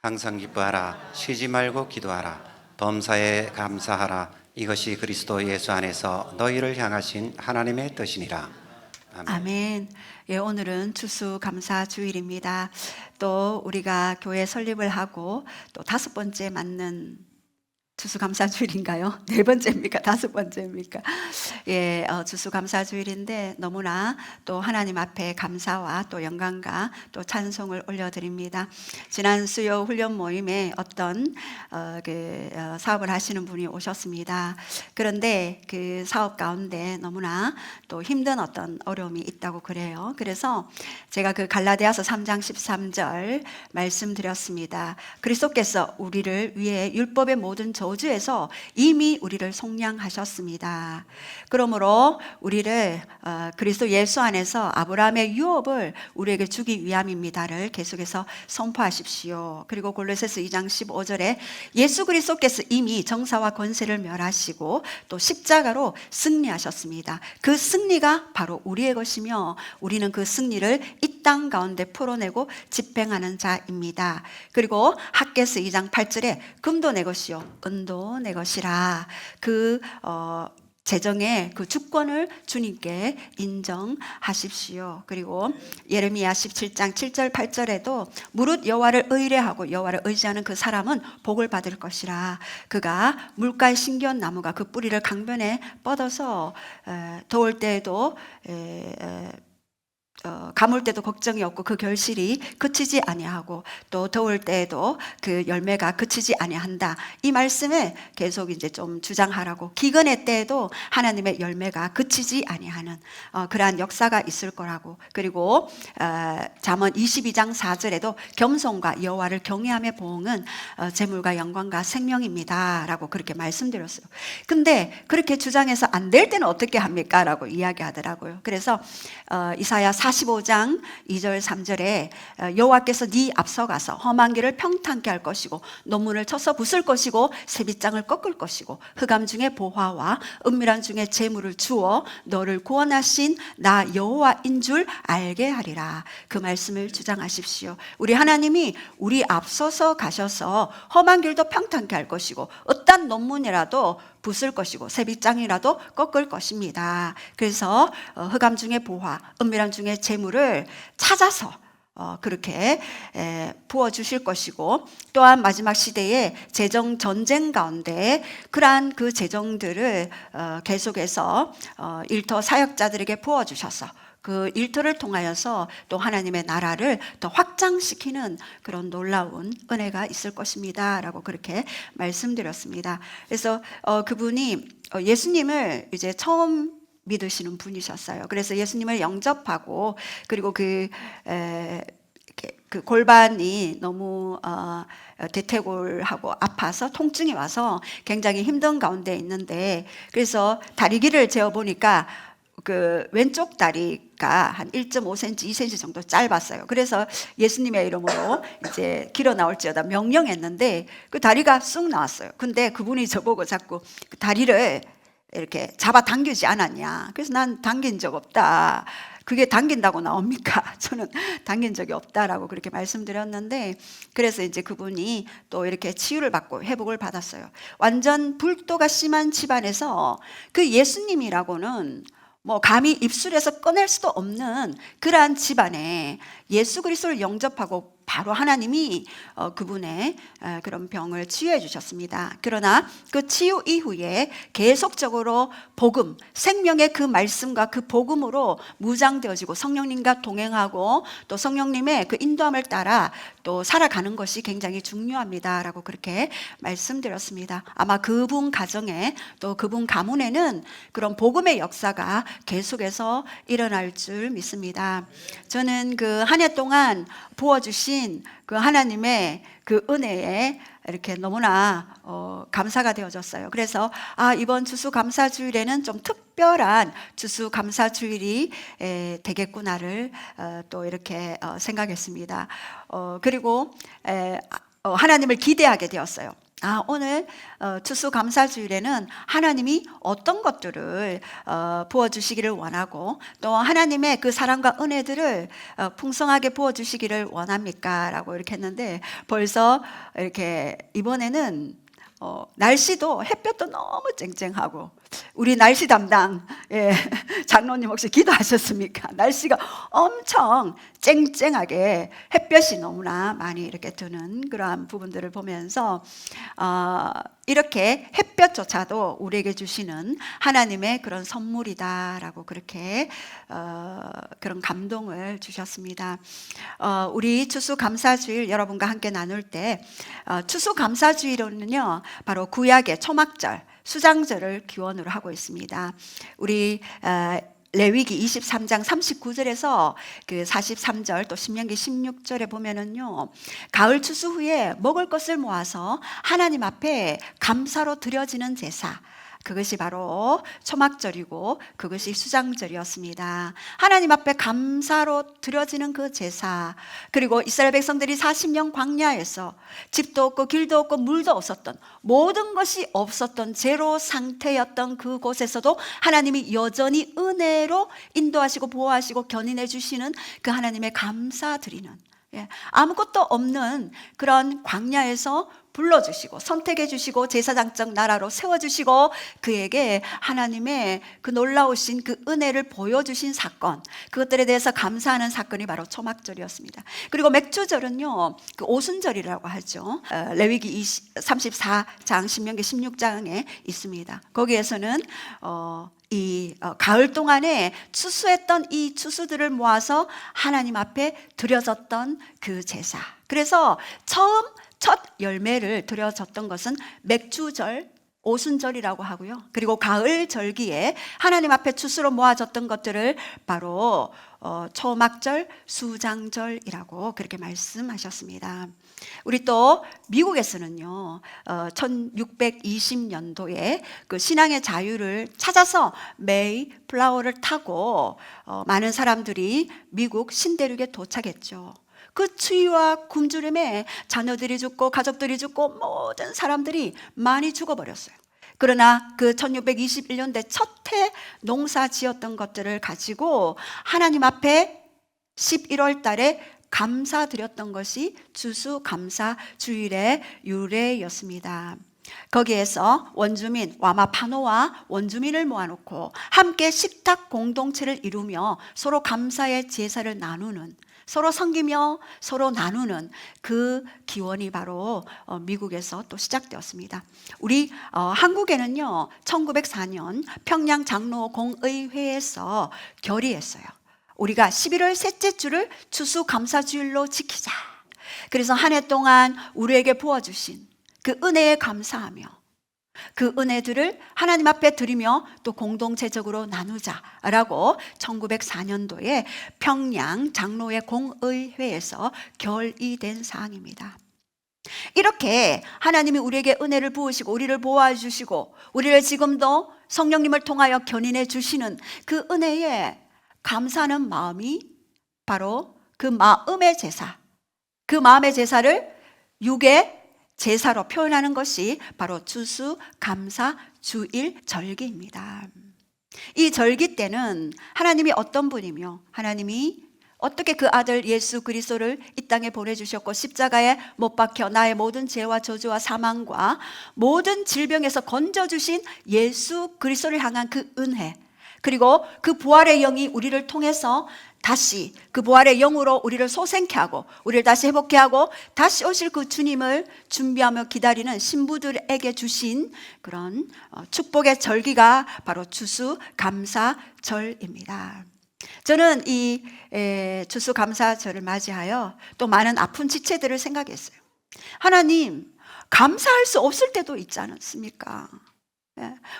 항상 기뻐하라. 쉬지 말고 기도하라. 범사에 감사하라. 이것이 그리스도 예수 안에서 너희를 향하신 하나님의 뜻이니라. 아멘. 아멘. 예, 오늘은 추수감사 주일입니다. 또 우리가 교회 설립을 하고 또 5번째 맞는 추수감사주일인가요? 4번째입니까? 5번째입니까? 예, 추수감사주일인데 너무나 또 하나님 앞에 감사와 또 영광과 또 찬송을 올려드립니다. 지난 수요 훈련 모임에 어떤 사업을 하시는 분이 오셨습니다. 그런데 그 사업 가운데 너무나 또 힘든 어떤 어려움이 있다고 그래요. 그래서 제가 그 갈라디아서 3장 13절 말씀드렸습니다. 그리스도께서 우리를 위해 율법의 모든 저주에서 이미 우리를 속량하셨습니다. 그러므로 우리를 그리스도 예수 안에서 아브라함의 유업을 우리에게 주기 위함입니다를 계속해서 선포하십시오. 그리고 골로새서 2장 15절에 예수 그리스도께서 이미 정사와 권세를 멸하시고 또 십자가로 승리하셨습니다. 그 승리가 바로 우리의 것이며 우리는 그 승리를 이 땅 가운데 풀어내고 집행하는 자입니다. 그리고 학개서 2장 8절에 금도 내 것이요 은도 내 것이라. 재정의 그 주권을 주님께 인정하십시오. 그리고 예레미야 17장 7절 8절에도 무릇 여호와를 의뢰하고 여호와를 의지하는 그 사람은 복을 받을 것이라. 그가 물가에 심겨온 나무가 그 뿌리를 강변에 뻗어서 더울 때에도 가물 때도 걱정이 없고 그 결실이 그치지 아니하고 또 더울 때에도 그 열매가 그치지 아니한다. 이 말씀을 계속 이제 좀 주장하라고, 기근의 때에도 하나님의 열매가 그치지 아니하는 그러한 역사가 있을 거라고. 그리고 잠언 22장 4절에도 겸손과 여호와를 경외함의 보응은 재물과 영광과 생명입니다 라고 그렇게 말씀드렸어요. 근데 그렇게 주장해서 안 될 때는 어떻게 합니까? 라고 이야기하더라고요. 그래서 이사야 45장 2절 3절에 여호와께서 네 앞서가서 험한 길을 평탄케 할 것이고 논문을 쳐서 부술 것이고 세빗장을 꺾을 것이고 흑암 중에 보화와 은밀한 중에 재물을 주어 너를 구원하신 나 여호와인 줄 알게 하리라. 그 말씀을 주장하십시오. 우리 하나님이 우리 앞서서 가셔서 험한 길도 평탄케 할 것이고 어떤 논문이라도 부술 것이고 세빗장이라도 꺾을 것입니다. 그래서 흑암 중에 보화, 은밀한 중에 재물을 찾아서 그렇게 부어주실 것이고, 또한 마지막 시대에 재정 전쟁 가운데 그러한 그 재정들을 계속해서 일터 사역자들에게 부어주셔서 그 일터를 통하여서 또 하나님의 나라를 더 확장시키는 그런 놀라운 은혜가 있을 것입니다 라고 그렇게 말씀드렸습니다. 그래서 그분이 예수님을 이제 처음 믿으시는 분이셨어요. 그래서 예수님을 영접하고 그리고 그 골반이 너무 대퇴골하고 아파서 통증이 와서 굉장히 힘든 가운데 있는데, 그래서 다리길을 재어보니까 그 왼쪽 다리가 한 1.5cm, 2cm 정도 짧았어요. 그래서 예수님의 이름으로 이제 길어 나올지어다 명령했는데 그 다리가 쑥 나왔어요. 근데 그분이 저보고 자꾸 그 다리를 이렇게 잡아 당기지 않았냐. 그래서 난 당긴 적 없다. 그게 당긴다고 나옵니까? 저는 당긴 적이 없다라고 그렇게 말씀드렸는데, 그래서 이제 그분이 또 이렇게 치유를 받고 회복을 받았어요. 완전 불도가 심한 집안에서 그 예수님이라고는 뭐 감히 입술에서 꺼낼 수도 없는 그러한 집안에 예수 그리스도를 영접하고 바로 하나님이 그분의 그런 병을 치유해 주셨습니다. 그러나 그 치유 이후에 계속적으로 복음, 생명의 그 말씀과 그 복음으로 무장되어지고 성령님과 동행하고 또 성령님의 그 인도함을 따라 또 살아가는 것이 굉장히 중요합니다 라고 그렇게 말씀드렸습니다. 아마 그분 가정에 또 그분 가문에는 그런 복음의 역사가 계속해서 일어날 줄 믿습니다. 저는 그 한 해 동안 부어주신 그 하나님의 그 은혜에 이렇게 너무나 감사가 되어졌어요. 그래서 이번 추수감사주일에는 좀 특별한 추수감사주일이 되겠구나를 또 이렇게 생각했습니다. 그리고 하나님을 기대하게 되었어요. 오늘 추수감사주일에는 하나님이 어떤 것들을 부어주시기를 원하고 또 하나님의 그 사랑과 은혜들을 풍성하게 부어주시기를 원합니까? 라고 이렇게 했는데 벌써 이렇게 이번에는 날씨도 햇볕도 너무 쨍쨍하고 우리 날씨 담당 장로님 혹시 기도하셨습니까? 날씨가 엄청 쨍쨍하게 햇볕이 너무나 많이 이렇게 드는 그러한 부분들을 보면서 이렇게 햇볕조차도 우리에게 주시는 하나님의 그런 선물이다라고 그렇게 그런 감동을 주셨습니다. 우리 추수감사주일 여러분과 함께 나눌 때 추수감사주일은요 바로 구약의 초막절 수장절을 기원으로 하고 있습니다. 우리 레위기 23장 39절에서 그 43절 또 신명기 16절에 보면은요 가을 추수 후에 먹을 것을 모아서 하나님 앞에 감사로 드려지는 제사, 그것이 바로 초막절이고 그것이 수장절이었습니다. 하나님 앞에 감사로 드려지는 그 제사, 그리고 이스라엘 백성들이 40년 광야에서 집도 없고 길도 없고 물도 없었던, 모든 것이 없었던 제로 상태였던 그곳에서도 하나님이 여전히 은혜로 인도하시고 보호하시고 견인해 주시는 그 하나님의 감사드리는, 아무것도 없는 그런 광야에서 불러주시고 선택해 주시고 제사장적 나라로 세워주시고 그에게 하나님의 그 놀라우신 그 은혜를 보여주신 사건, 그것들에 대해서 감사하는 사건이 바로 초막절이었습니다. 그리고 맥주절은요 그 오순절이라고 하죠. 레위기 34장 신명기 16장에 있습니다. 거기에서는 가을 동안에 추수했던 이 추수들을 모아서 하나님 앞에 드려졌던 그 제사, 그래서 첫 열매를 드려졌던 것은 맥주절, 오순절이라고 하고요. 그리고 가을 절기에 하나님 앞에 추수로 모아졌던 것들을 바로 초막절, 수장절이라고 그렇게 말씀하셨습니다. 우리 또 미국에서는요 1620년도에 그 신앙의 자유를 찾아서 메이 플라워를 타고 많은 사람들이 미국 신대륙에 도착했죠. 그 추위와 굶주림에 자녀들이 죽고 가족들이 죽고 모든 사람들이 많이 죽어버렸어요. 그러나 그 1621년대 첫 해 농사 지었던 것들을 가지고 하나님 앞에 11월 달에 감사드렸던 것이 추수감사주일의 유래였습니다. 거기에서 원주민 와마파노와 원주민을 모아놓고 함께 식탁 공동체를 이루며 서로 감사의 제사를 나누는, 서로 섬기며 서로 나누는 그 기원이 바로 미국에서 또 시작되었습니다. 우리 한국에는요 1904년 평양 장로공의회에서 결의했어요. 우리가 11월 셋째 주를 추수감사주일로 지키자. 그래서 한 해 동안 우리에게 부어주신 그 은혜에 감사하며 그 은혜들을 하나님 앞에 드리며 또 공동체적으로 나누자라고 1904년도에 평양 장로회 공의회에서 결의된 사항입니다. 이렇게 하나님이 우리에게 은혜를 부으시고 우리를 보호해 주시고 우리를 지금도 성령님을 통하여 견인해 주시는 그 은혜에 감사하는 마음이 바로 그 마음의 제사, 그 마음의 제사를 육의 제사로 표현하는 것이 바로 추수감사주일 절기입니다. 이 절기 때는 하나님이 어떤 분이며 하나님이 어떻게 그 아들 예수 그리스도를 이 땅에 보내주셨고 십자가에 못 박혀 나의 모든 죄와 저주와 사망과 모든 질병에서 건져주신 예수 그리스도를 향한 그 은혜, 그리고 그 부활의 영이 우리를 통해서 다시 그 부활의 영으로 우리를 소생케 하고 우리를 다시 회복케 하고 다시 오실 그 주님을 준비하며 기다리는 신부들에게 주신 그런 축복의 절기가 바로 추수감사절입니다. 저는 이 추수감사절을 맞이하여 또 많은 아픈 지체들을 생각했어요. 하나님, 감사할 수 없을 때도 있지 않습니까?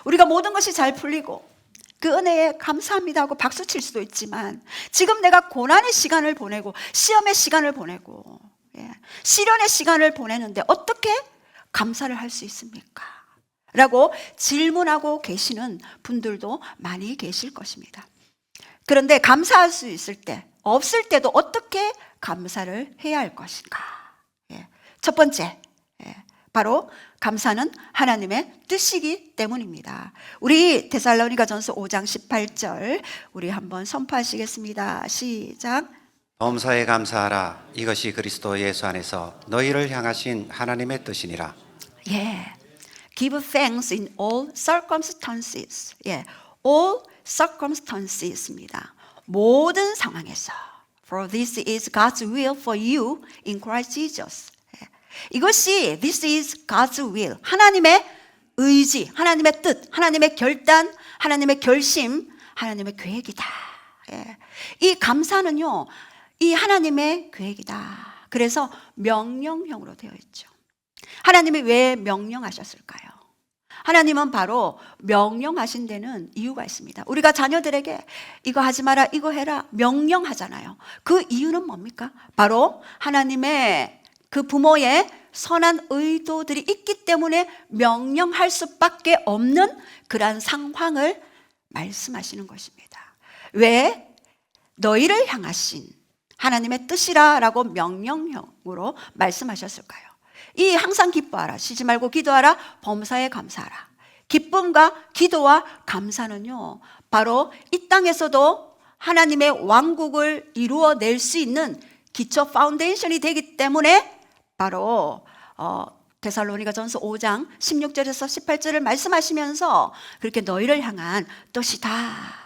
우리가 모든 것이 잘 풀리고 그 은혜에 감사합니다 하고 박수 칠 수도 있지만 지금 내가 고난의 시간을 보내고 시험의 시간을 보내고 시련의 시간을 보내는데 어떻게 감사를 할 수 있습니까? 라고 질문하고 계시는 분들도 많이 계실 것입니다. 그런데 감사할 수 있을 때, 없을 때도 어떻게 감사를 해야 할 것인가? 첫 번째, 바로 감사는 하나님의 뜻이기 때문입니다. 우리 데살로니가전서 5장 18절 우리 한번 선포하시겠습니다. 시작. 범사에 감사하라. 이것이 그리스도 예수 안에서 너희를 향하신 하나님의 뜻이니라. 예. Give thanks in all circumstances. 예. All circumstances입니다. 모든 상황에서. For this is God's will for you in Christ Jesus. 예. 이것이 this is God's will. 하나님의 의지, 하나님의 뜻, 하나님의 결단, 하나님의 결심, 하나님의 계획이다. 예. 이 감사는요, 이 하나님의 계획이다. 그래서 명령형으로 되어 있죠. 하나님이 왜 명령하셨을까요? 하나님은 바로 명령하신 데는 이유가 있습니다. 우리가 자녀들에게 이거 하지 마라, 이거 해라 명령하잖아요. 그 이유는 뭡니까? 바로 하나님의 그 부모의 선한 의도들이 있기 때문에 명령할 수밖에 없는 그러한 상황을 말씀하시는 것입니다. 왜? 너희를 향하신 하나님의 뜻이라라고 명령형으로 말씀하셨을까요? 이 항상 기뻐하라, 쉬지 말고 기도하라, 범사에 감사하라. 기쁨과 기도와 감사는요, 바로 이 땅에서도 하나님의 왕국을 이루어낼 수 있는 기초 파운데이션이 되기 때문에 바로 데살로니가전서 5장 16절에서 18절을 말씀하시면서 그렇게 너희를 향한 뜻이다.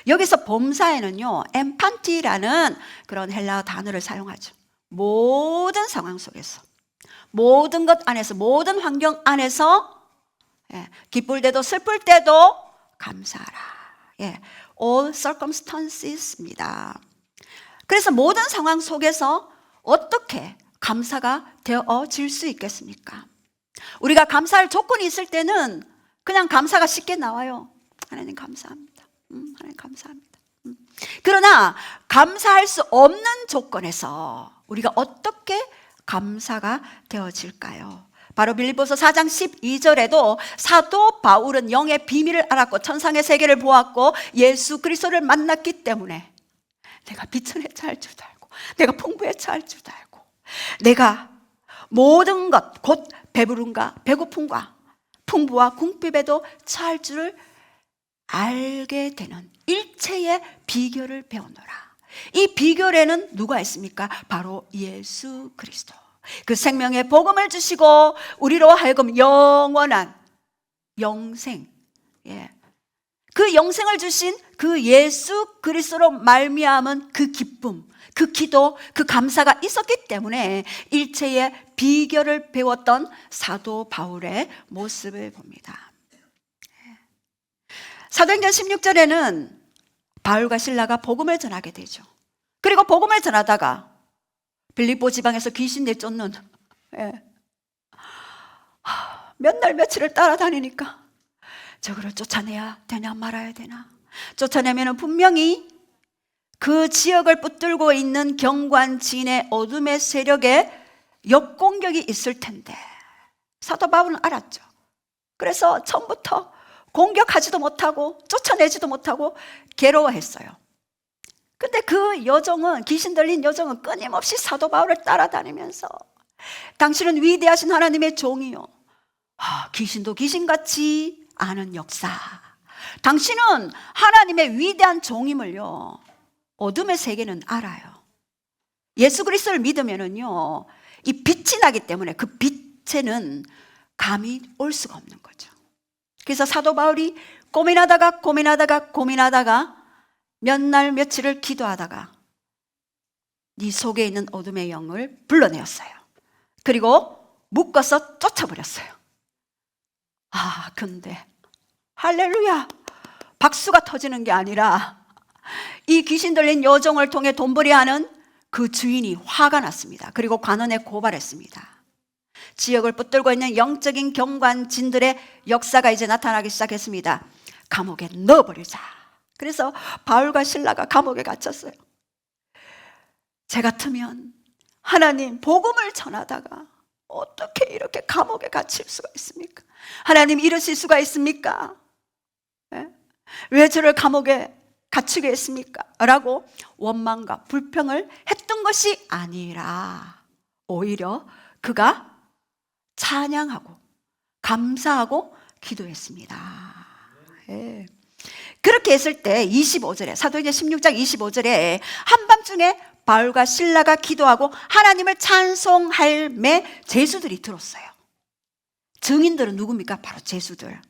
여기서 범사에는요, 엠판티라는 그런 헬라어 단어를 사용하죠. 모든 상황 속에서, 모든 것 안에서, 모든 환경 안에서, 예, 기쁠 때도 슬플 때도 감사하라. 예, all circumstances입니다. 그래서 모든 상황 속에서 어떻게 감사가 되어질 수 있겠습니까? 우리가 감사할 조건이 있을 때는 그냥 감사가 쉽게 나와요. 하나님 감사합니다. 하나님 감사합니다. 그러나 감사할 수 없는 조건에서 우리가 어떻게 감사가 되어질까요? 바로 빌립보서 4장 12절에도 사도 바울은 영의 비밀을 알았고 천상의 세계를 보았고 예수 그리스도를 만났기 때문에 내가 비천에 처할 줄도 알고 내가 풍부에 처할 줄도 알고 내가 모든 것 곧 배부름과 배고픔과 풍부와 궁핍에도 처할 줄을 알게 되는 일체의 비결을 배우노라. 이 비결에는 누가 있습니까? 바로 예수 그리스도. 그 생명의 복음을 주시고 우리로 하여금 영원한 영생, 예, 그 영생을 주신 그 예수 그리스도로 말미암은 그 기쁨, 그 기도, 그 감사가 있었기 때문에 일체의 비결을 배웠던 사도 바울의 모습을 봅니다. 사도행전 16절에는 바울과 실라가 복음을 전하게 되죠. 그리고 복음을 전하다가 빌립보 지방에서 귀신 내쫓는, 예, 몇 날 며칠을 따라다니니까 저거를 쫓아내야 되냐 말아야 되나. 쫓아내면 분명히 그 지역을 붙들고 있는 경관지인의 어둠의 세력에 역공격이 있을 텐데 사도 바울은 알았죠. 그래서 처음부터 공격하지도 못하고 쫓아내지도 못하고 괴로워했어요. 근데 그 여종은, 귀신 들린 여종은 끊임없이 사도 바울을 따라다니면서 당신은 위대하신 하나님의 종이요, 귀신도 귀신같이 아는 역사, 당신은 하나님의 위대한 종임을요 어둠의 세계는 알아요. 예수 그리스도를 믿으면은요 이 빛이 나기 때문에 그 빛에는 감이 올 수가 없는 거죠. 그래서 사도 바울이 고민하다가 몇 날 며칠을 기도하다가 네 속에 있는 어둠의 영을 불러내었어요. 그리고 묶어서 쫓아버렸어요. 근데 할렐루야, 박수가 터지는 게 아니라 이 귀신 들린 여종을 통해 돈벌이하는 그 주인이 화가 났습니다. 그리고 관원에 고발했습니다. 지역을 붙들고 있는 영적인 경관진들의 역사가 이제 나타나기 시작했습니다. 감옥에 넣어버리자. 그래서 바울과 실라가 감옥에 갇혔어요. 제 같으면 하나님 복음을 전하다가 어떻게 이렇게 감옥에 갇힐 수가 있습니까? 하나님 이러실 수가 있습니까? 네? 왜 저를 감옥에 갇히게 했습니까? 라고 원망과 불평을 했던 것이 아니라 오히려 그가 찬양하고 감사하고 기도했습니다. 예. 그렇게 했을 때 25절에 사도행전 16장 25절에 한밤중에 바울과 실라가 기도하고 하나님을 찬송할 매 제수들이 들었어요. 증인들은 누굽니까? 바로 제수들.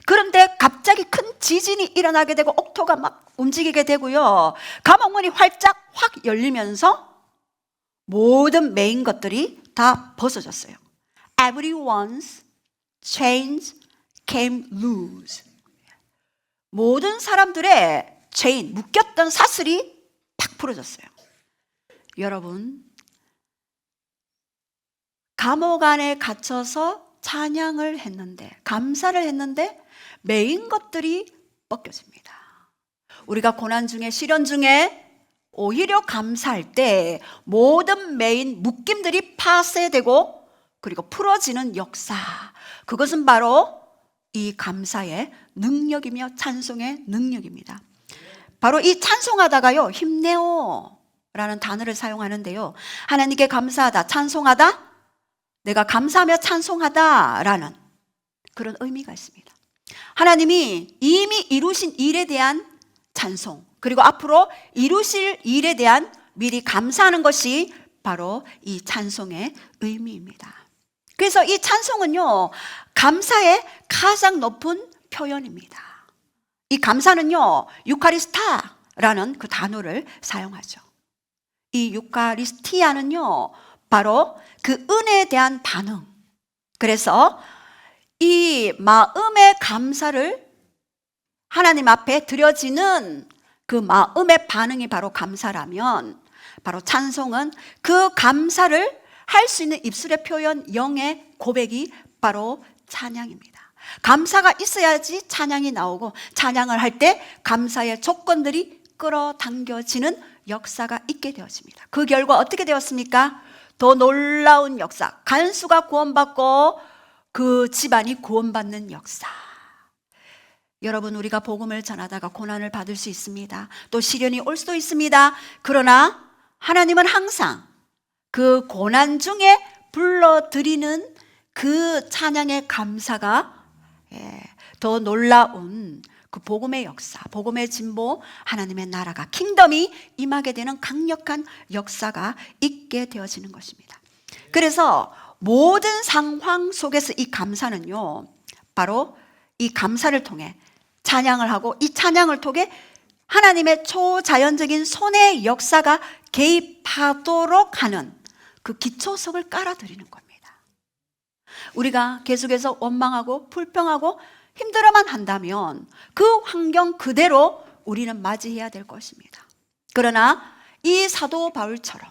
그런데 갑자기 큰 지진이 일어나게 되고 옥토가 막 움직이게 되고요. 감옥문이 활짝 확 열리면서 모든 메인 것들이 다 벗어졌어요. Everyone's chains came loose. 모든 사람들의 체인, 묶였던 사슬이 팍 풀어졌어요. 여러분, 감옥 안에 갇혀서 찬양을 했는데, 감사를 했는데 메인 것들이 벗겨집니다. 우리가 고난 중에, 시련 중에 오히려 감사할 때 모든 메인 묶임들이 파쇄되고 그리고 풀어지는 역사, 그것은 바로 이 감사의 능력이며 찬송의 능력입니다. 바로 이 찬송하다가요, 힘내어라는 단어를 사용하는데요, 하나님께 감사하다, 찬송하다, 내가 감사하며 찬송하다라는 그런 의미가 있습니다. 하나님이 이미 이루신 일에 대한 찬송, 그리고 앞으로 이루실 일에 대한 미리 감사하는 것이 바로 이 찬송의 의미입니다. 그래서 이 찬송은요, 감사의 가장 높은 표현입니다. 이 감사는요, 유카리스타라는 그 단어를 사용하죠. 이 유카리스티아는요, 바로 그 은혜에 대한 반응. 그래서 이 마음의 감사를 하나님 앞에 드려지는 그 마음의 반응이 바로 감사라면, 바로 찬송은 그 감사를 할 수 있는 입술의 표현, 영의 고백이 바로 찬양입니다. 감사가 있어야지 찬양이 나오고, 찬양을 할 때 감사의 조건들이 끌어당겨지는 역사가 있게 되었습니다. 그 결과 어떻게 되었습니까? 더 놀라운 역사, 간수가 구원받고 그 집안이 구원받는 역사. 여러분, 우리가 복음을 전하다가 고난을 받을 수 있습니다. 또 시련이 올 수도 있습니다. 그러나 하나님은 항상 그 고난 중에 불러드리는 그 찬양의 감사가 더 놀라운 그 복음의 역사, 복음의 진보, 하나님의 나라가, 킹덤이 임하게 되는 강력한 역사가 있게 되어지는 것입니다. 그래서 모든 상황 속에서 이 감사는요, 바로 이 감사를 통해 찬양을 하고, 이 찬양을 통해 하나님의 초자연적인 손의 역사가 개입하도록 하는 그 기초석을 깔아드리는 겁니다. 우리가 계속해서 원망하고 불평하고 힘들어만 한다면 그 환경 그대로 우리는 맞이해야 될 것입니다. 그러나 이 사도 바울처럼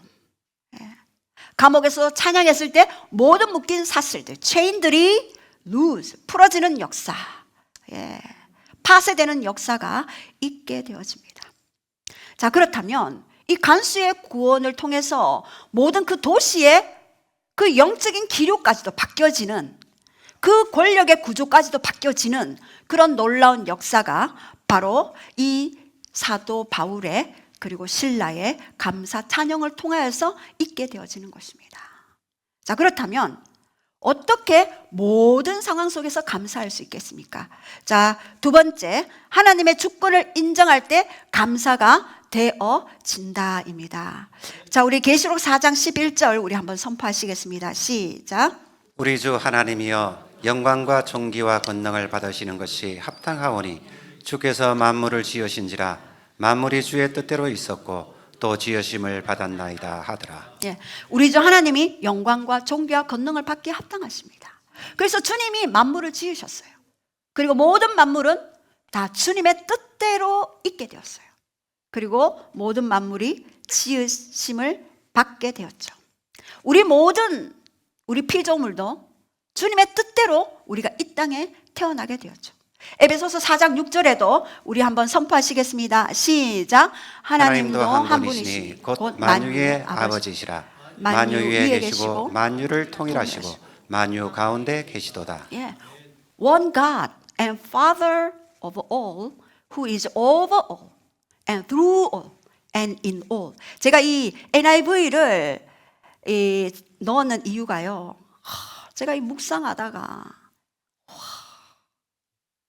감옥에서 찬양했을 때 모든 묶인 사슬들, 체인들이 loose, 풀어지는 역사, 파쇄되는 역사가 있게 되어집니다. 자, 그렇다면 이 간수의 구원을 통해서 모든 그 도시의 그 영적인 기류까지도 바뀌어지는, 그 권력의 구조까지도 바뀌어지는 그런 놀라운 역사가 바로 이 사도 바울의 그리고 신라의 감사 찬양을 통하여서 있게 되어지는 것입니다. 자, 그렇다면 어떻게 모든 상황 속에서 감사할 수 있겠습니까? 자, 두 번째, 하나님의 주권을 인정할 때 감사가 되어진다입니다. 자, 우리 계시록 4장 11절 우리 한번 선포하시겠습니다. 시작. 우리 주 하나님이여, 영광과 존귀와 권능을 받으시는 것이 합당하오니 주께서 만물을 지으신지라 만물이 주의 뜻대로 있었고 또 지으심을 받았나이다 하더라. 우리 주 하나님이 영광과 존귀와 권능을 받기에 합당하십니다. 그래서 주님이 만물을 지으셨어요. 그리고 모든 만물은 다 주님의 뜻대로 있게 되었어요. 그리고 모든 만물이 지으심을 받게 되었죠. 우리 모든 우리 피조물도 주님의 뜻대로 우리가 이 땅에 태어나게 되었죠. 에베소서 4장 6절에도 우리 한번 선포하시겠습니다. 시작. 하나님도 한 분이시니 곧 만유의 아버지시라. 만유 위에 계시고 만유를 통일하시고 만유 가운데 계시도다. One God and Father of all, who is over all and through all and in all. 제가 이 NIV를 넣는 이유가요, 제가 이 묵상하다가 와,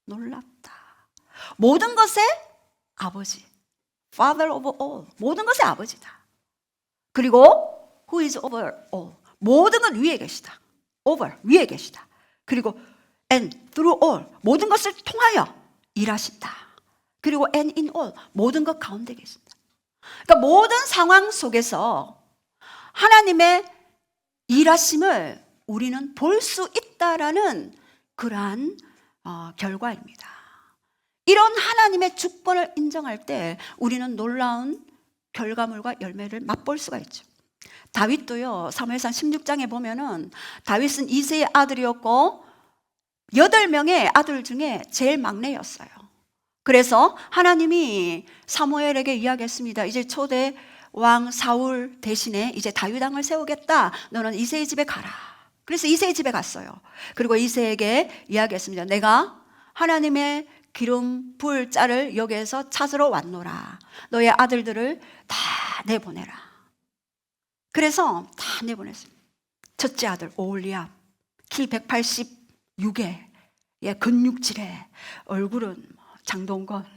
놀랍다. 모든 것의 아버지, Father of all, 모든 것의 아버지다. 그리고 Who is over all, 모든 것 위에 계시다. Over, 위에 계시다. 그리고 And through all, 모든 것을 통하여 일하신다. 그리고 And in all, 모든 것 가운데 계신다. 그러니까 모든 상황 속에서 하나님의 일하심을 우리는 볼 수 있다라는 그러한 결과입니다. 이런 하나님의 주권을 인정할 때 우리는 놀라운 결과물과 열매를 맛볼 수가 있죠. 다윗도요, 사무엘상 16장에 보면은 다윗은 이새의 아들이었고 8명의 아들 중에 제일 막내였어요. 그래서 하나님이 사무엘에게 이야기했습니다. 이제 초대 왕 사울 대신에 이제 다윗 왕을 세우겠다. 너는 이새의 집에 가라. 그래서 이새의 집에 갔어요. 그리고 이새에게 이야기했습니다. 내가 하나님의 기름 부을 자를 여기에서 찾으러 왔노라. 너의 아들들을 다 내보내라. 그래서 다 내보냈습니다. 첫째 아들 오홀리압, 키 186에 근육질에 얼굴은 장동건.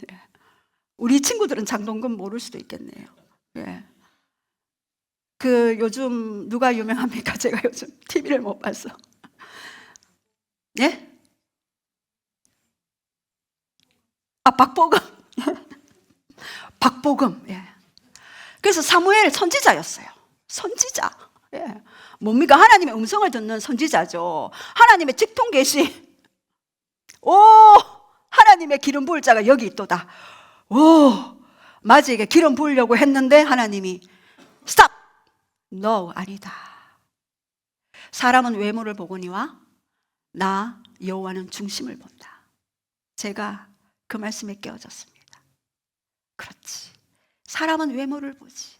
우리 친구들은 장동건 모를 수도 있겠네요. 그 요즘 누가 유명합니까? 제가 요즘 TV를 못 봐서. 예? 박보검. 박보검. 그래서 사무엘 선지자였어요. 선지자. 뭡니까? 하나님의 음성을 듣는 선지자죠. 하나님의 직통 계시. 하나님의 기름 부을 자가 여기 있도다. 마지에게 기름 부으려고 했는데 하나님이 스탑! No, 아니다. 사람은 외모를 보거니와 나 여호와는 중심을 본다. 제가 그 말씀에 깨어졌습니다. 그렇지. 사람은 외모를 보지.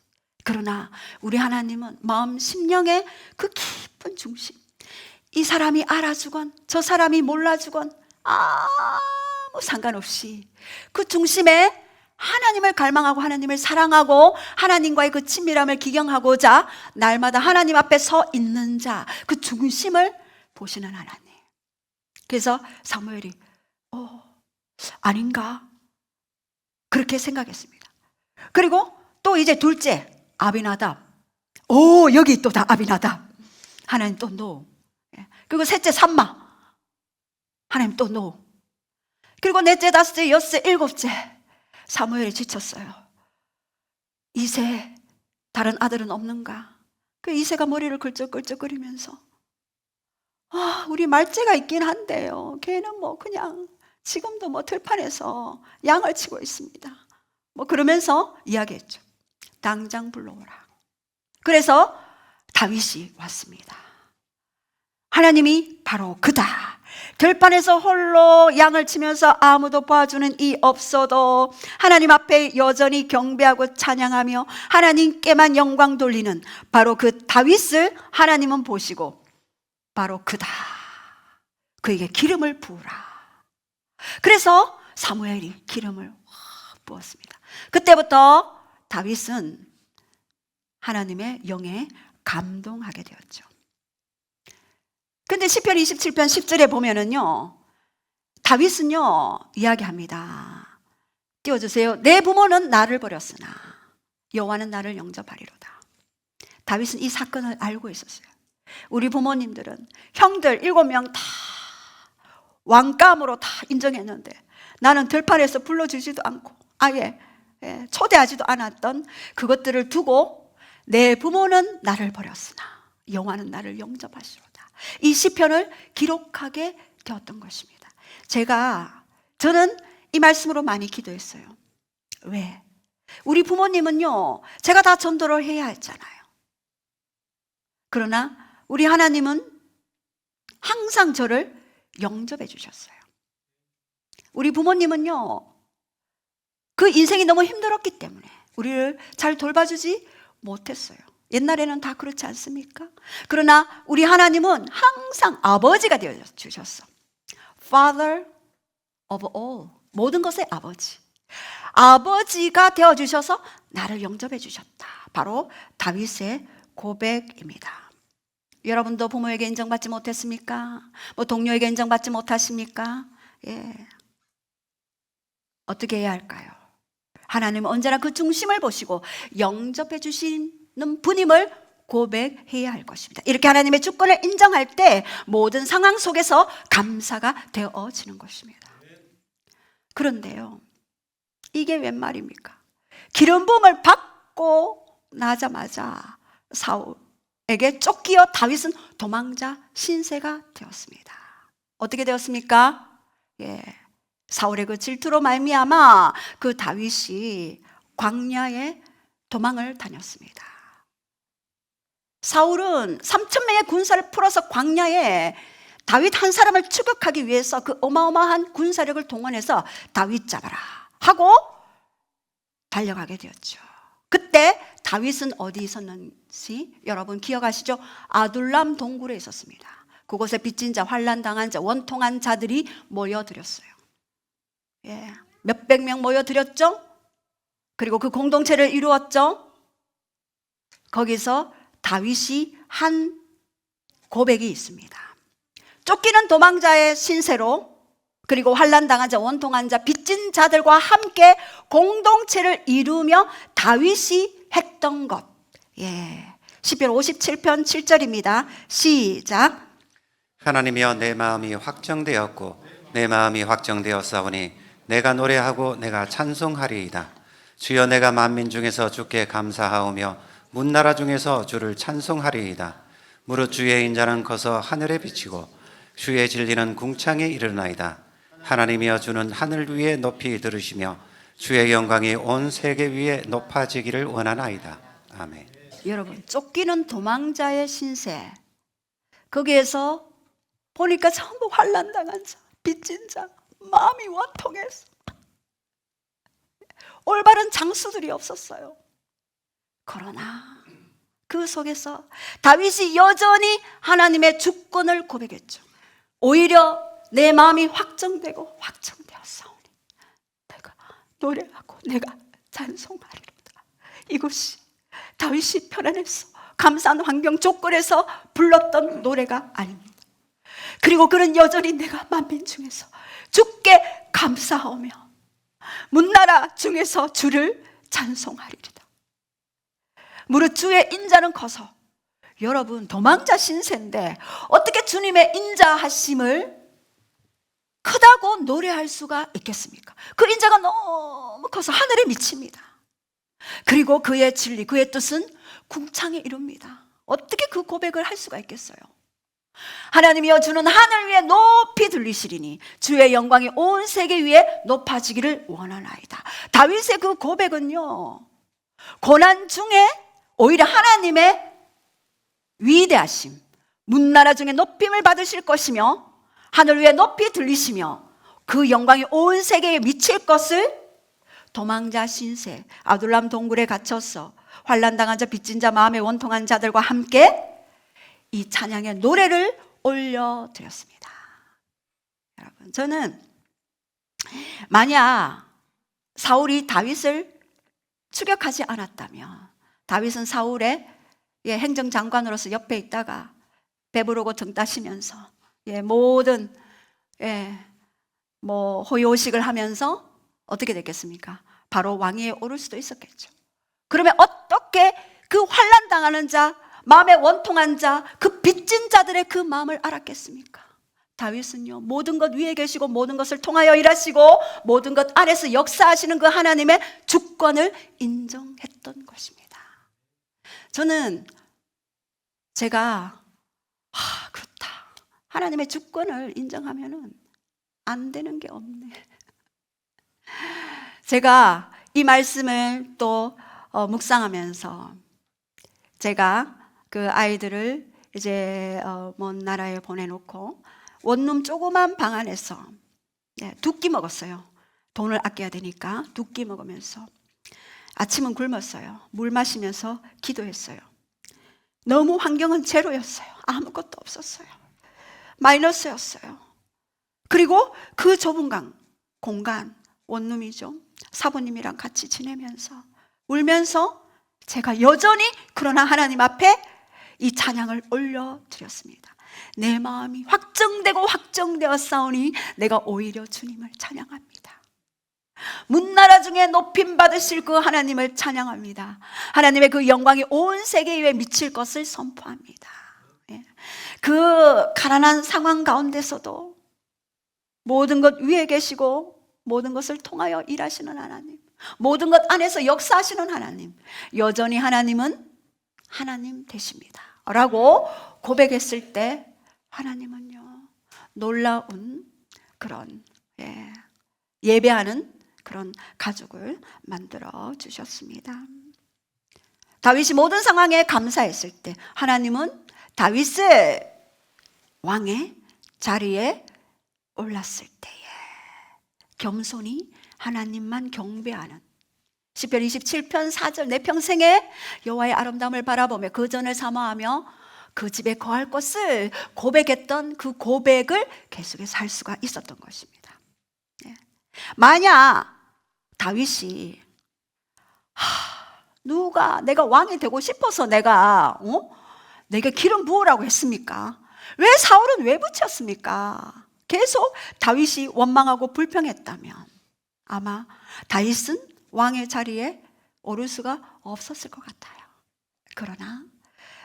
그러나 우리 하나님은 마음 심령의 그 깊은 중심. 이 사람이 알아주건 저 사람이 몰라주건 아무 상관없이 그 중심에 하나님을 갈망하고 하나님을 사랑하고 하나님과의 그 친밀함을 기경하고자 날마다 하나님 앞에 서 있는 자, 그 중심을 보시는 하나님. 그래서 사무엘이 아닌가 그렇게 생각했습니다. 그리고 또 이제 둘째 아비나답. 여기 또 다 아비나답. 하나님 또 노. 그리고 셋째 삼마. 하나님 또 노. 그리고 넷째 다섯째 여섯째 일곱째 사무엘이 지쳤어요. 이새 다른 아들은 없는가? 그 이새가 머리를 걸쩍걸쩍거리면서 우리 말째가 있긴 한데요. 걔는 뭐 그냥 지금도 뭐 들판에서 양을 치고 있습니다. 뭐 그러면서 이야기했죠. 당장 불러오라. 그래서 다윗이 왔습니다. 하나님이 바로 그다. 들판에서 홀로 양을 치면서 아무도 봐주는 이 없어도 하나님 앞에 여전히 경배하고 찬양하며 하나님께만 영광 돌리는 바로 그 다윗을 하나님은 보시고 바로 그다. 그에게 기름을 부으라. 그래서 사무엘이 기름을 부었습니다. 그때부터 다윗은 하나님의 영에 감동하게 되었죠. 근데 시편 27편 10절에 보면은요, 다윗은요, 이야기합니다. 띄워주세요. 내 부모는 나를 버렸으나 여호와는 나를 영접하리로다. 다윗은 이 사건을 알고 있었어요. 우리 부모님들은 형들 7명 다 왕감으로 다 인정했는데 나는 들판에서 불러주지도 않고 아예 초대하지도 않았던 그것들을 두고 내 부모는 나를 버렸으나 여호와는 나를 영접하시로다. 이 시편을 기록하게 되었던 것입니다. 저는 이 말씀으로 많이 기도했어요. 왜? 우리 부모님은요, 제가 다 전도를 해야 했잖아요. 그러나 우리 하나님은 항상 저를 영접해 주셨어요. 우리 부모님은요, 그 인생이 너무 힘들었기 때문에 우리를 잘 돌봐주지 못했어요. 옛날에는 다 그렇지 않습니까? 그러나 우리 하나님은 항상 아버지가 되어 주셨어. Father of all, 모든 것의 아버지. 아버지가 되어 주셔서 나를 영접해 주셨다. 바로 다윗의 고백입니다. 여러분도 부모에게 인정받지 못했습니까? 뭐 동료에게 인정받지 못하십니까? 예. 어떻게 해야 할까요? 하나님은 언제나 그 중심을 보시고 영접해 주시는 분임을 고백해야 할 것입니다. 이렇게 하나님의 주권을 인정할 때 모든 상황 속에서 감사가 되어지는 것입니다. 그런데요, 이게 웬 말입니까? 기름 부음을 받고 나자마자 사울에게 쫓기어 다윗은 도망자 신세가 되었습니다. 어떻게 되었습니까? 예, 사울의 그 질투로 말미암아 그 다윗이 광야에 도망을 다녔습니다. 사울은 3,000명의 군사를 풀어서 광야에 다윗 한 사람을 추격하기 위해서 그 어마어마한 군사력을 동원해서 다윗 잡아라 하고 달려가게 되었죠. 그때 다윗은 어디 있었는지 여러분 기억하시죠? 아둘람 동굴에 있었습니다. 그곳에 빚진 자, 환난 당한 자, 원통한 자들이 모여들었어요. 예, 몇백 명 모여들었죠? 그리고 그 공동체를 이루었죠? 거기서 다윗이 한 고백이 있습니다. 쫓기는 도망자의 신세로, 그리고 환난 당한 자, 원통한 자, 빚진 자들과 함께 공동체를 이루며 다윗이 했던 것. 예. 시편 57편 7절입니다. 시작. 하나님이여 내 마음이 확정되었고 내 마음이 확정되었사오니 내가 노래하고 내가 찬송하리이다. 주여 내가 만민 중에서 주께 감사하오며 문나라 중에서 주를 찬송하리이다. 무릇 주의 인자는 커서 하늘에 비치고 주의 진리는 궁창에 이르나이다. 하나님이여 주는 하늘 위에 높이 들으시며 주의 영광이 온 세계 위에 높아지기를 원하나이다. 아멘. 여러분, 쫓기는 도망자의 신세, 거기에서 보니까 전부 환난 당한 자, 빚진 자, 마음이 원통해서 올바른 장수들이 없었어요. 그러나 그 속에서 다윗이 여전히 하나님의 주권을 고백했죠. 오히려 내 마음이 확정되었사오니 내가 노래하고 내가 찬송하리로다. 이것이 다윗이 편안해서 감사한 환경 조건에서 불렀던 노래가 아닙니다. 그리고 그는 여전히 내가 만민 중에서 주께 감사하며 문나라 중에서 주를 찬송하리로다. 무릇 주의 인자는 커서, 여러분 도망자 신세인데 어떻게 주님의 인자하심을 크다고 노래할 수가 있겠습니까? 그 인자가 너무 커서 하늘에 미칩니다. 그리고 그의 진리, 그의 뜻은 궁창에 이룹니다. 어떻게 그 고백을 할 수가 있겠어요? 하나님이여 주는 하늘 위에 높이 들리시리니 주의 영광이 온 세계 위에 높아지기를 원하나이다. 다윗의 그 고백은요, 고난 중에 오히려 하나님의 위대하심, 문나라 중에 높임을 받으실 것이며 하늘 위에 높이 들리시며 그 영광이 온 세계에 미칠 것을 도망자 신세, 아둘람 동굴에 갇혀서 환난당한 자, 빚진 자, 마음에 원통한 자들과 함께 이 찬양의 노래를 올려드렸습니다. 여러분, 저는 만약 사울이 다윗을 추격하지 않았다면, 다윗은 사울의 행정장관으로서 옆에 있다가 배부르고 등 따시면서 모든 호요식을 하면서 어떻게 됐겠습니까? 바로 왕위에 오를 수도 있었겠죠. 그러면 어떻게 그 환난 당하는 자, 마음에 원통한 자, 그 빚진 자들의 그 마음을 알았겠습니까? 다윗은요, 모든 것 위에 계시고 모든 것을 통하여 일하시고 모든 것 안에서 역사하시는 그 하나님의 주권을 인정했던 것입니다. 저는 제가 그렇다, 하나님의 주권을 인정하면은 안 되는 게 없네. 제가 이 말씀을 또 묵상하면서 제가 그 아이들을 이제 먼 나라에 보내놓고 원룸 조그만 방 안에서 두 끼 먹었어요. 돈을 아껴야 되니까 두 끼 먹으면서 아침은 굶었어요. 물 마시면서 기도했어요. 너무 환경은 제로였어요. 아무것도 없었어요. 마이너스였어요. 그리고 그 좁은 공간, 원룸이죠. 사부님이랑 같이 지내면서 울면서 제가 여전히 그러나 하나님 앞에 이 찬양을 올려드렸습니다. 내 마음이 확정되고 확정되었사오니 내가 오히려 주님을 찬양합니다. 문나라 중에 높임 받으실 그 하나님을 찬양합니다. 하나님의 그 영광이 온 세계 위에 미칠 것을 선포합니다. 그 가난한 상황 가운데서도 모든 것 위에 계시고 모든 것을 통하여 일하시는 하나님, 모든 것 안에서 역사하시는 하나님, 여전히 하나님은 하나님 되십니다 라고 고백했을 때 하나님은요 놀라운 그런 예배하는 그런 가족을 만들어 주셨습니다. 다윗이 모든 상황에 감사했을 때 하나님은 다윗의 왕의 자리에 올랐을 때에 겸손히 하나님만 경배하는 시편 27편 4절 내 평생에 여호와의 아름다움을 바라보며 그 전을 사모하며 그 집에 거할 것을 고백했던 그 고백을 계속해서 할 수가 있었던 것입니다. 만약 다윗이 누가 내가 왕이 되고 싶어서 내게 기름 부으라고 했습니까? 왜 사울은 왜 붙였습니까? 계속 다윗이 원망하고 불평했다면 아마 다윗은 왕의 자리에 오를 수가 없었을 것 같아요. 그러나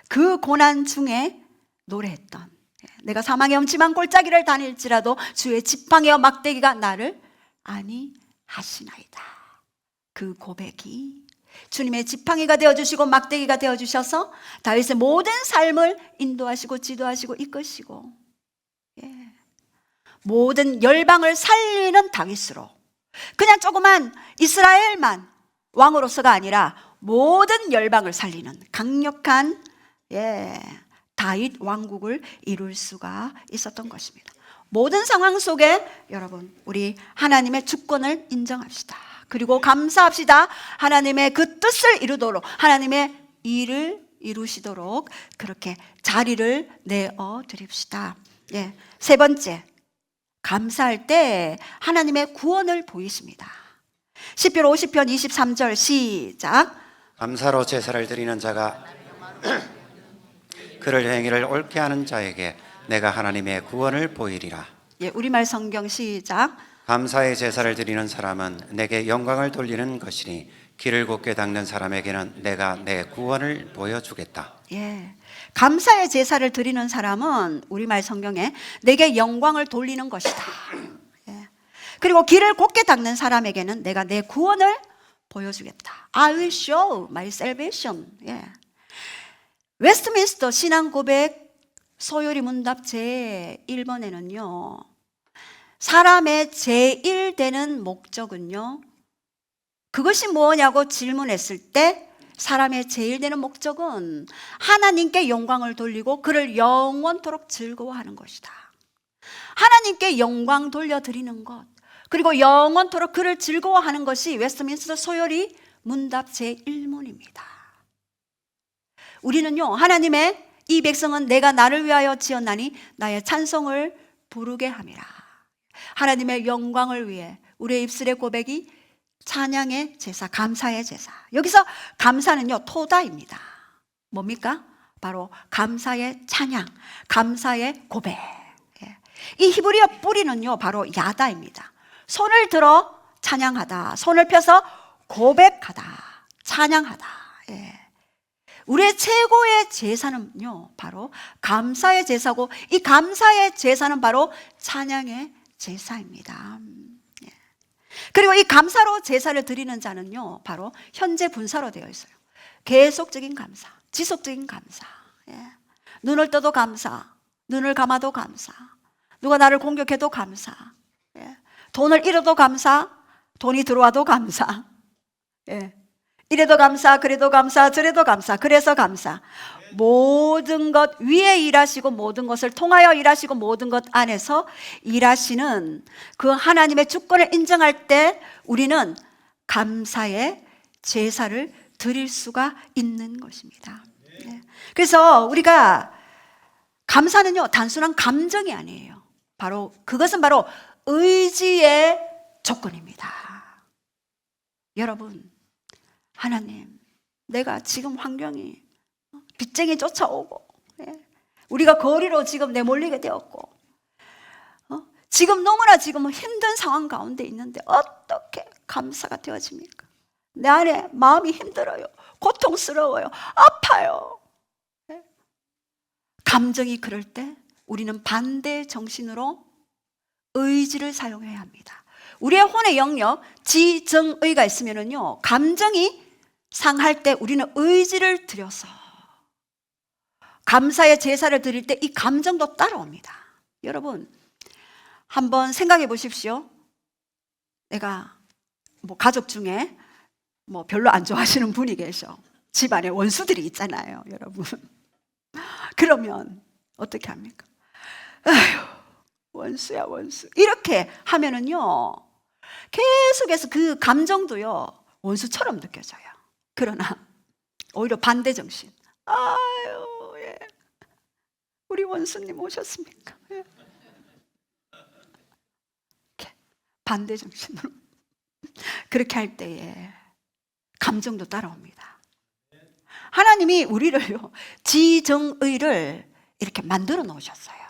그 고난 중에 노래했던 내가 사망의 엄침한 골짜기를 다닐지라도 주의 지팡이와 막대기가 나를 안위하시나이다. 그 고백이 주님의 지팡이가 되어주시고 막대기가 되어주셔서 다윗의 모든 삶을 인도하시고 지도하시고 이끄시고 모든 열방을 살리는 다윗으로 그냥 조그만 이스라엘만 왕으로서가 아니라 모든 열방을 살리는 강력한 다윗 왕국을 이룰 수가 있었던 것입니다. 모든 상황 속에 여러분 우리 하나님의 주권을 인정합시다. 그리고 감사합시다. 하나님의 그 뜻을 이루도록 하나님의 일을 이루시도록 그렇게 자리를 내어 드립시다. 세 번째, 감사할 때 하나님의 구원을 보이십니다. 시편 50편 23절 시작. 감사로 제사를 드리는 자가 그를 행위를 옳게 하는 자에게 내가 하나님의 구원을 보이리라. 우리말 성경 시작. 감사의 제사를 드리는 사람은 내게 영광을 돌리는 것이니 길을 곱게 닦는 사람에게는 내가 내 구원을 보여주겠다. 감사의 제사를 드리는 사람은 우리말 성경에 내게 영광을 돌리는 것이다. 그리고 길을 곱게 닦는 사람에게는 내가 내 구원을 보여주겠다. I will show my salvation. 웨스트민스터 신앙고백 소요리 문답 제1번에는요 사람의 제일 되는 목적은요 그것이 뭐냐고 질문했을 때 사람의 제일 되는 목적은 하나님께 영광을 돌리고 그를 영원토록 즐거워하는 것이다. 하나님께 영광 돌려드리는 것 그리고 영원토록 그를 즐거워하는 것이 웨스트민스터 소요리 문답 제1문입니다. 우리는요 하나님의 이 백성은 내가 나를 위하여 지었나니 나의 찬송을 부르게 함이라. 하나님의 영광을 위해 우리의 입술의 고백이 찬양의 제사, 감사의 제사. 여기서 감사는요 토다입니다. 뭡니까? 바로 감사의 찬양, 감사의 고백. 이 히브리어 뿌리는요 바로 야다입니다. 손을 들어 찬양하다, 손을 펴서 고백하다, 찬양하다. 우리의 최고의 제사는요 바로 감사의 제사고 이 감사의 제사는 바로 찬양의 제사입니다. 그리고 이 감사로 제사를 드리는 자는요 바로 현재 분사로 되어 있어요. 계속적인 감사, 지속적인 감사. 눈을 떠도 감사, 눈을 감아도 감사, 누가 나를 공격해도 감사, 돈을 잃어도 감사, 돈이 들어와도 감사. 이래도 감사, 그래도 감사, 저래도 감사, 그래서 감사. 모든 것 위에 일하시고 모든 것을 통하여 일하시고 모든 것 안에서 일하시는 그 하나님의 주권을 인정할 때 우리는 감사의 제사를 드릴 수가 있는 것입니다. 그래서 우리가 감사는요 단순한 감정이 아니에요. 바로 그것은 바로 의지의 조건입니다. 여러분, 하나님, 내가 지금 환경이 빚쟁이 쫓아오고, 예. 우리가 거리로 지금 내몰리게 되었고, 지금 너무나 지금 힘든 상황 가운데 있는데 어떻게 감사가 되어집니까? 내 안에 마음이 힘들어요. 고통스러워요. 아파요. 예. 감정이 그럴 때 우리는 반대 정신으로 의지를 사용해야 합니다. 우리의 혼의 영역, 지정의가 있으면은요, 감정이 상할 때 우리는 의지를 들여서 감사의 제사를 드릴 때 이 감정도 따라옵니다. 여러분, 한번 생각해 보십시오. 내가 뭐 가족 중에 뭐 별로 안 좋아하시는 분이 계셔. 집안에 원수들이 있잖아요, 여러분. 그러면 어떻게 합니까? 아휴, 원수야, 원수. 이렇게 하면은요, 계속해서 그 감정도요, 원수처럼 느껴져요. 그러나 오히려 반대 정신. 아유, 예. 우리 원수님 오셨습니까? 예. 반대 정신으로 그렇게 할 때에 감정도 따라옵니다. 하나님이 우리를요, 지정의를 이렇게 만들어 놓으셨어요.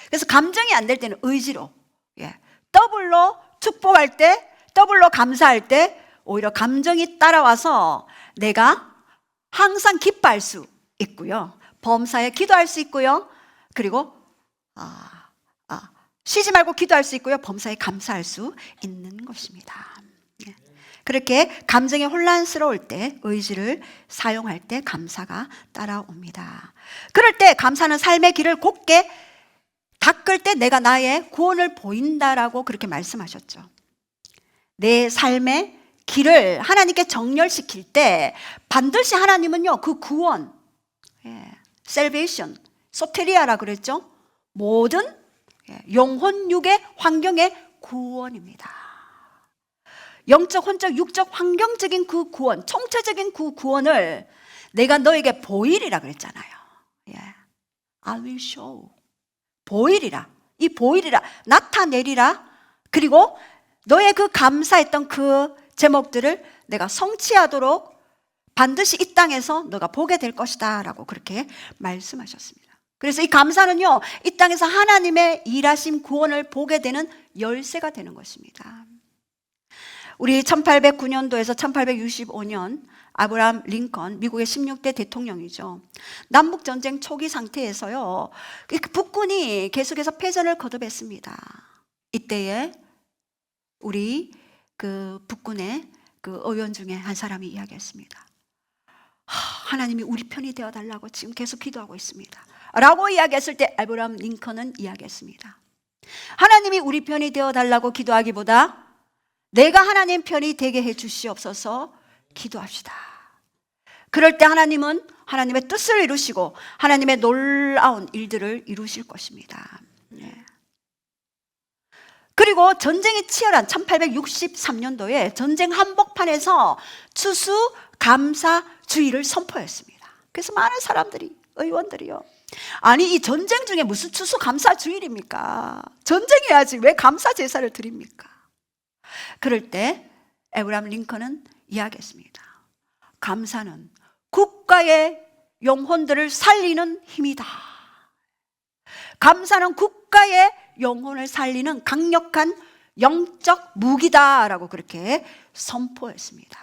그래서 감정이 안 될 때는 의지로, 예, 더블로 축복할 때, 더블로 감사할 때 오히려 감정이 따라와서 내가 항상 기뻐할 수 있고요, 범사에 기도할 수 있고요, 그리고 쉬지 말고 기도할 수 있고요, 범사에 감사할 수 있는 것입니다. 예. 그렇게 감정이 혼란스러울 때 의지를 사용할 때 감사가 따라옵니다. 그럴 때 감사는 삶의 길을 곧게 닦을 때 내가 나의 구원을 보인다라고 그렇게 말씀하셨죠. 내 삶의 길을 하나님께 정렬시킬 때 반드시 하나님은요, 그 구원, salvation, 소테리아라 그랬죠. 모든 영혼, 육의 환경의 구원입니다. 영적, 혼적, 육적, 환경적인 그 구원, 총체적인 그 구원을 내가 너에게 보이리라 그랬잖아요. I will show. 보이리라. 이 보이리라. 나타내리라. 그리고 너의 그 감사했던 그 제목들을 내가 성취하도록 반드시 이 땅에서 너가 보게 될 것이다 라고 그렇게 말씀하셨습니다. 그래서 이 감사는요, 이 땅에서 하나님의 일하심 구원을 보게 되는 열쇠가 되는 것입니다. 우리 1809년도에서 1865년 아브라함 링컨, 미국의 16대 대통령이죠. 남북전쟁 초기 상태에서요, 북군이 계속해서 패전을 거듭했습니다. 이때에 우리 그 북군의 그 의원 중에 한 사람이 이야기했습니다. 하나님이 우리 편이 되어달라고 지금 계속 기도하고 있습니다 라고 이야기했을 때 아브라함 링컨은 이야기했습니다. 하나님이 우리 편이 되어달라고 기도하기보다 내가 하나님 편이 되게 해 주시옵소서 기도합시다. 그럴 때 하나님은 하나님의 뜻을 이루시고 하나님의 놀라운 일들을 이루실 것입니다. 그리고 전쟁이 치열한 1863년도에 전쟁 한복판에서 추수감사주의를 선포했습니다. 그래서 많은 사람들이, 의원들이요, 아니 이 전쟁 중에 무슨 추수감사주일입니까? 전쟁해야지 왜 감사제사를 드립니까? 그럴 때 아브라함 링컨은 이야기했습니다. 감사는 국가의 영혼들을 살리는 힘이다. 감사는 국가의 영혼을 살리는 강력한 영적 무기다라고 그렇게 선포했습니다.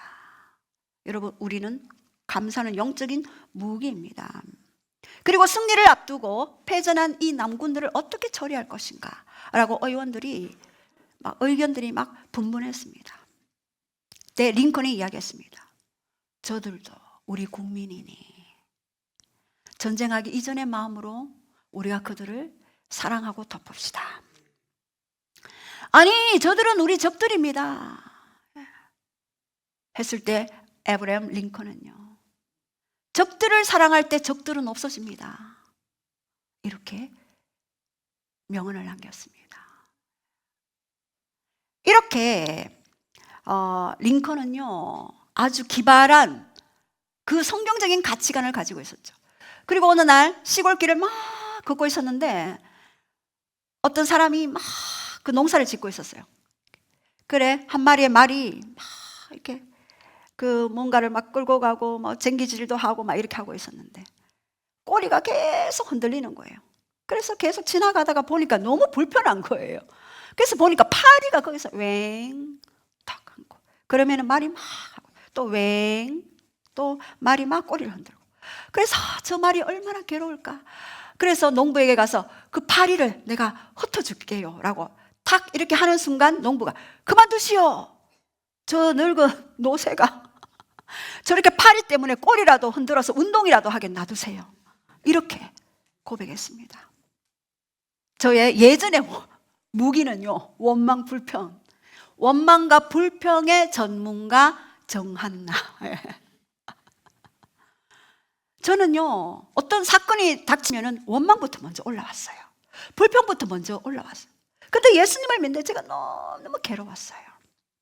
여러분, 우리는 감사는 영적인 무기입니다. 그리고 승리를 앞두고 패전한 이 남군들을 어떻게 처리할 것인가 라고 의원들이 의견들이 막 분분했습니다. 그때 링컨이 이야기했습니다. 저들도 우리 국민이니 전쟁하기 이전의 마음으로 우리가 그들을 사랑하고 덮읍시다. 아니 저들은 우리 적들입니다 했을 때 아브라함 링컨은요, 적들을 사랑할 때 적들은 없어집니다 이렇게 명언을 남겼습니다. 이렇게 링컨은요, 아주 기발한 그 성경적인 가치관을 가지고 있었죠. 그리고 어느 날 시골길을 막 걷고 있었는데 어떤 사람이 막 그 농사를 짓고 있었어요. 그래, 한 마리의 말이 막 이렇게 그 뭔가를 막 끌고 가고 뭐 쟁기질도 하고 막 이렇게 하고 있었는데 꼬리가 계속 흔들리는 거예요. 그래서 계속 지나가다가 보니까 너무 불편한 거예요. 그래서 보니까 파리가 거기서 탁 하고, 그러면은 말이 막 하고, 또 또 말이 막 꼬리를 흔들고. 그래서 저 말이 얼마나 괴로울까. 그래서 농부에게 가서 그 파리를 내가 흩어줄게요 라고 탁 이렇게 하는 순간 농부가 그만두시오. 저 늙은 노새가 저렇게 파리 때문에 꼬리라도 흔들어서 운동이라도 하게 놔두세요. 이렇게 고백했습니다. 저의 예전의 무기는요, 원망 불평. 원망과 불평의 전문가 정한나. 저는요, 어떤 사건이 닥치면은 원망부터 먼저 올라왔어요. 불평부터 먼저 올라왔어요. 근데 예수님을 믿는데 제가 너무 괴로웠어요.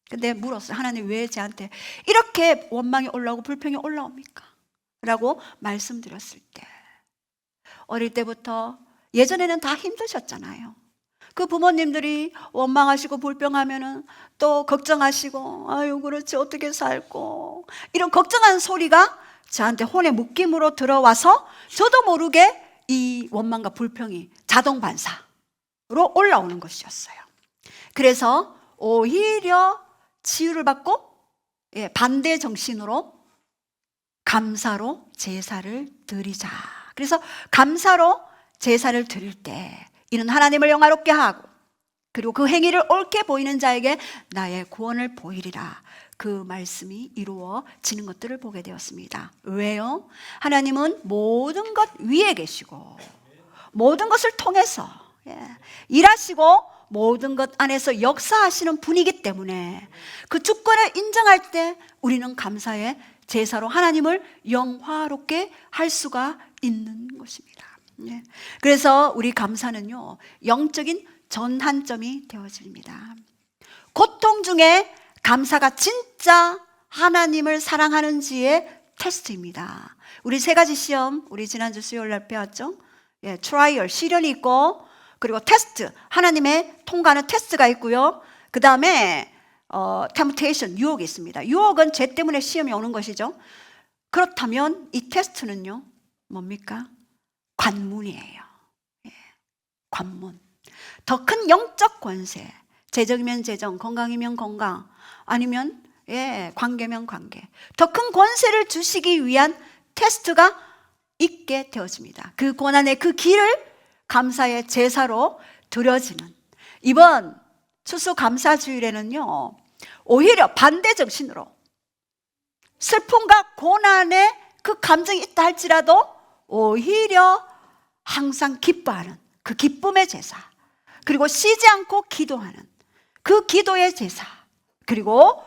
근데 물었어요. 하나님, 왜 저한테 이렇게 원망이 올라오고 불평이 올라옵니까? 라고 말씀드렸을 때, 어릴 때부터 예전에는 다 힘드셨잖아요. 그 부모님들이 원망하시고 불평하면은 또 걱정하시고, 아유 그렇지 어떻게 살고, 이런 걱정하는 소리가 저한테 혼의 묶임으로 들어와서 저도 모르게 이 원망과 불평이 자동 반사로 올라오는 것이었어요. 그래서 오히려 치유를 받고 반대 정신으로 감사로 제사를 드리자. 그래서 감사로 제사를 드릴 때 이는 하나님을 영화롭게 하고, 그리고 그 행위를 옳게 보이는 자에게 나의 구원을 보이리라. 그 말씀이 이루어지는 것들을 보게 되었습니다. 왜요? 하나님은 모든 것 위에 계시고 모든 것을 통해서 일하시고 모든 것 안에서 역사하시는 분이기 때문에 그 주권을 인정할 때 우리는 감사의 제사로 하나님을 영화롭게 할 수가 있는 것입니다. 그래서 우리 감사는요, 영적인 전환점이 되어집니다. 고통 중에 감사가 진짜 하나님을 사랑하는지의 테스트입니다. 우리 세 가지 시험, 우리 지난주 수요일 날 배웠죠? 트라이얼, 시련이 있고, 그리고 테스트, 하나님의 통과하는 테스트가 있고요. 그 다음에 temptation, 유혹이 있습니다. 유혹은 죄 때문에 시험이 오는 것이죠. 그렇다면 이 테스트는요, 뭡니까? 관문이에요. 관문. 더 큰 영적 권세, 재정이면 재정, 건강이면 건강, 아니면 관계면 관계, 더 큰 권세를 주시기 위한 테스트가 있게 되어집니다. 그 고난의 그 길을 감사의 제사로 드려지는 이번 추수감사주일에는요, 오히려 반대 정신으로 슬픔과 고난의 그 감정이 있다 할지라도 오히려 항상 기뻐하는 그 기쁨의 제사, 그리고 쉬지 않고 기도하는 그 기도의 제사, 그리고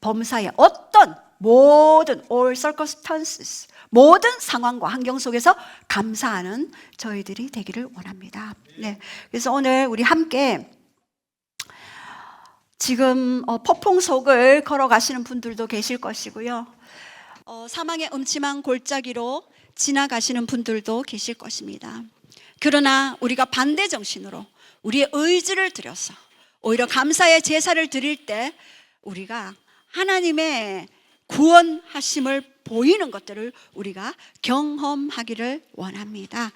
범사의 어떤 모든 all circumstances, 모든 상황과 환경 속에서 감사하는 저희들이 되기를 원합니다. 그래서 오늘 우리 함께 지금 폭풍 속을 걸어가시는 분들도 계실 것이고요, 사망의 음침한 골짜기로 지나가시는 분들도 계실 것입니다. 그러나 우리가 반대 정신으로 우리의 의지를 들여서 오히려 감사의 제사를 드릴 때 우리가 하나님의 구원하심을 보이는 것들을 우리가 경험하기를 원합니다.